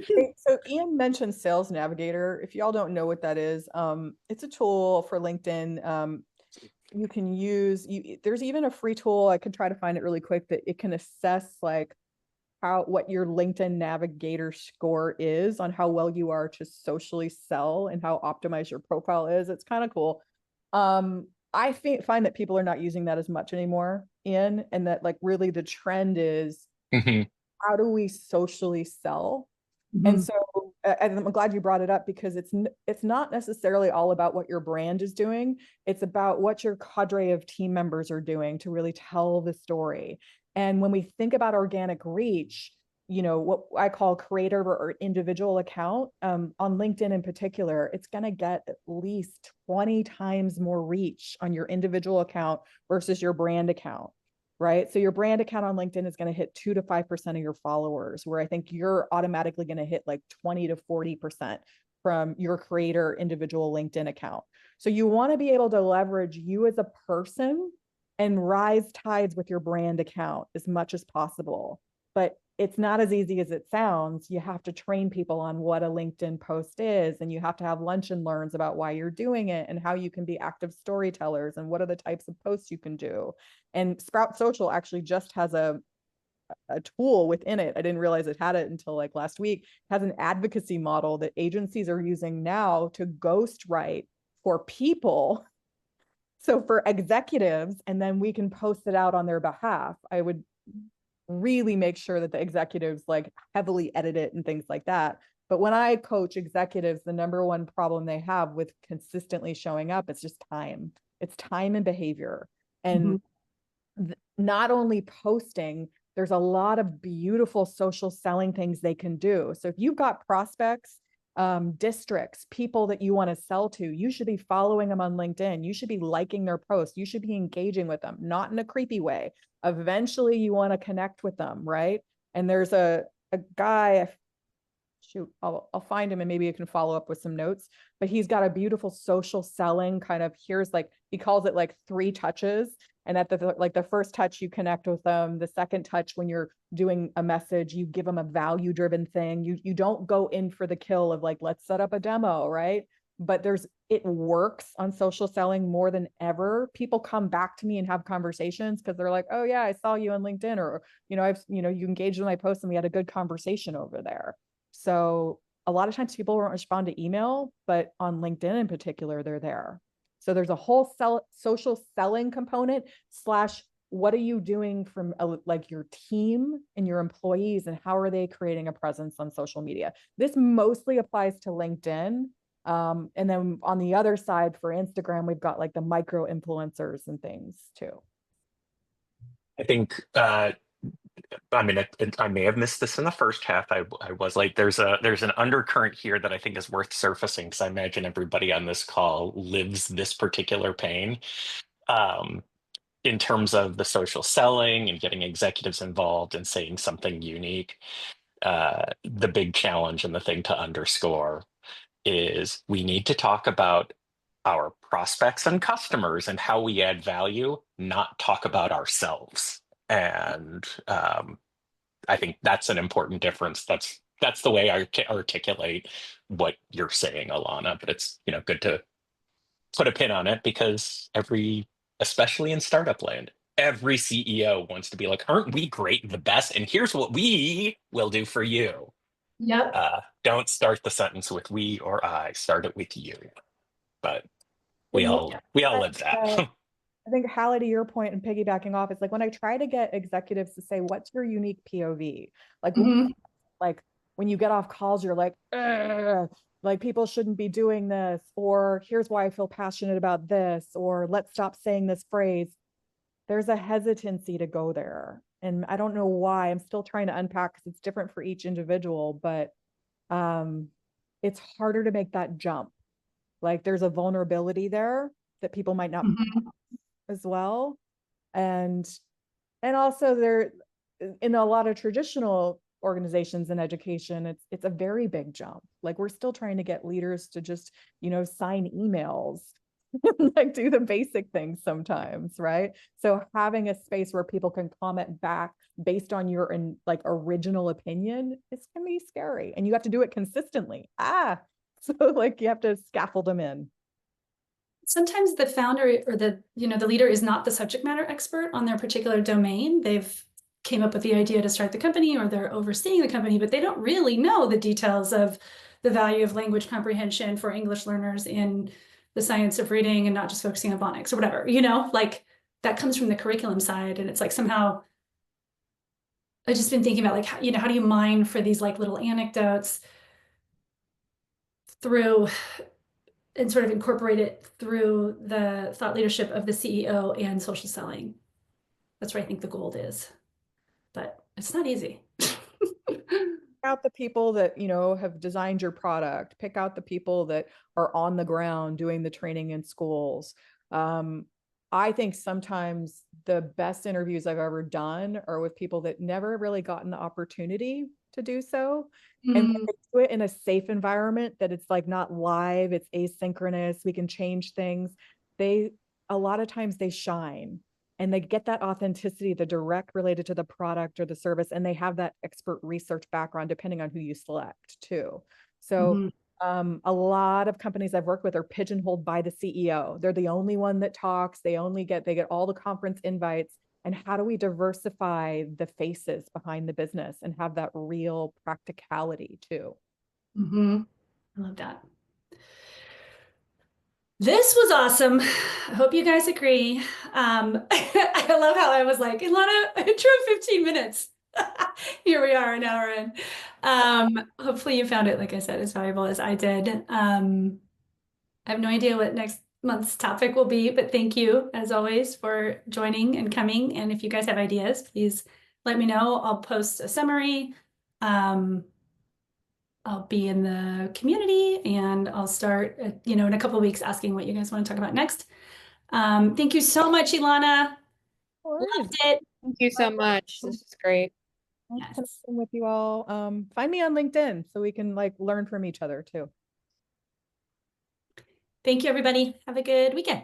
you. So Ian mentioned Sales Navigator. If y'all don't know what that is, it's a tool for LinkedIn. you can use, there's even a free tool, I could try to find it really quick, that it can assess like what your LinkedIn Navigator score is on how well you are to socially sell and how optimized your profile is. It's kind of cool. I find that people are not using that as much anymore and that like really the trend is how do we socially sell? And so I'm glad you brought it up, because it's not necessarily all about what your brand is doing. It's about what your cadre of team members are doing to really tell the story. And when we think about organic reach, you know, what I call creator or individual account, on LinkedIn in particular, it's going to get at least 20 times more reach on your individual account versus your brand account. Right. So your brand account on LinkedIn is going to hit 2 to 5% of your followers, where I think you're automatically going to hit like 20 to 40% from your creator individual LinkedIn account. So you want to be able to leverage you as a person and rise tides with your brand account as much as possible. But it's not as easy as it sounds. You have to train people on what a LinkedIn post is, and you have to have lunch and learns about why you're doing it and how you can be active storytellers and what are the types of posts you can do. And Sprout Social actually just has a tool within it. I didn't realize it had it until like last week. It has an advocacy model that agencies are using now to ghostwrite for people. So for executives, and then we can post it out on their behalf. I would really make sure that the executives like heavily edit it and things like that. But when I coach executives, the number one problem they have with consistently showing up, it's just time. It's time and behavior. And not only posting, there's a lot of beautiful social selling things they can do. So if you've got prospects, districts, people that you want to sell to, you should be following them on LinkedIn. You should be liking their posts. You should be engaging with them, not in a creepy way. Eventually you want to connect with them, right? And there's a guy, shoot, I'll find him and maybe you can follow up with some notes, but he's got a beautiful social selling kind of, here's like, he calls it like 3 touches. And at the first touch, you connect with them. The second touch, when you're doing a message, you give them a value driven thing. You don't go in for the kill of like, let's set up a demo, right? But it works on social selling more than ever. People come back to me and have conversations because they're like, oh yeah, I saw you on LinkedIn, or, you engaged with my post and we had a good conversation over there. So a lot of times people won't respond to email, but on LinkedIn in particular, they're there. So there's a whole social selling component / what are you doing from like your team and your employees, and how are they creating a presence on social media? This mostly applies to LinkedIn. And then on the other side for Instagram, we've got like the micro influencers and things too. I think, I mean, I may have missed this in the first half. I was like, there's an undercurrent here that I think is worth surfacing, because I imagine everybody on this call lives this particular pain. In terms of the social selling and getting executives involved and saying something unique, the big challenge and the thing to underscore is we need to talk about our prospects and customers and how we add value, not talk about ourselves. And I think that's an important difference. That's the way I articulate what you're saying, Elana. But it's good to put a pin on it, because especially in startup land, every CEO wants to be like, aren't we great, the best? And here's what we will do for you. Yep. Don't start the sentence with we or I. Start it with you. But we all live that. I think, Hallie, to your point and piggybacking off, it's like when I try to get executives to say, what's your unique POV? Like, like when you get off calls, you're like, like people shouldn't be doing this, or here's why I feel passionate about this, or let's stop saying this phrase. There's a hesitancy to go there. And I don't know why. I'm still trying to unpack, because it's different for each individual, but it's harder to make that jump. Like there's a vulnerability there that people might not as well. And also there, in a lot of traditional organizations in education, it's a very big jump. Like we're still trying to get leaders to just, sign emails, like do the basic things sometimes, right? So having a space where people can comment back based on your original opinion, it's gonna be scary, and you have to do it consistently. So like you have to scaffold them in. Sometimes the founder or the leader is not the subject matter expert on their particular domain. They've came up with the idea to start the company, or they're overseeing the company, but they don't really know the details of the value of language comprehension for English learners in the science of reading, and not just focusing on phonics or whatever, like that comes from the curriculum side. And it's like, somehow I've just been thinking about, like, how do you mine for these like little anecdotes through and sort of incorporate it through the thought leadership of the CEO and social selling. That's where I think the gold is, but it's not easy. Out the people that, have designed your product, pick out the people that are on the ground doing the training in schools. I think sometimes the best interviews I've ever done are with people that never really gotten the opportunity to do so. And when they do it in a safe environment, that it's like not live, it's asynchronous, we can change things. A lot of times they shine and they get that authenticity, the direct related to the product or the service, and they have that expert research background depending on who you select too. So a lot of companies I've worked with are pigeonholed by the CEO. They're the only one that talks. They get all the conference invites. And how do we diversify the faces behind the business and have that real practicality too? I love that. This was awesome. I hope you guys agree. I love how I was like, Elana, intro 15 minutes. Here we are, an hour in. Hopefully you found it, like I said, as valuable as I did. I have no idea what next month's topic will be, but thank you, as always, for joining and coming. And if you guys have ideas, please let me know. I'll post a summary. I'll be in the community, and I'll start, in a couple of weeks, asking what you guys want to talk about next. Thank you so much, Elana. Loved it. Thank you so much. This is great. Nice connecting with you all. Find me on LinkedIn so we can learn from each other too. Thank you, everybody. Have a good weekend.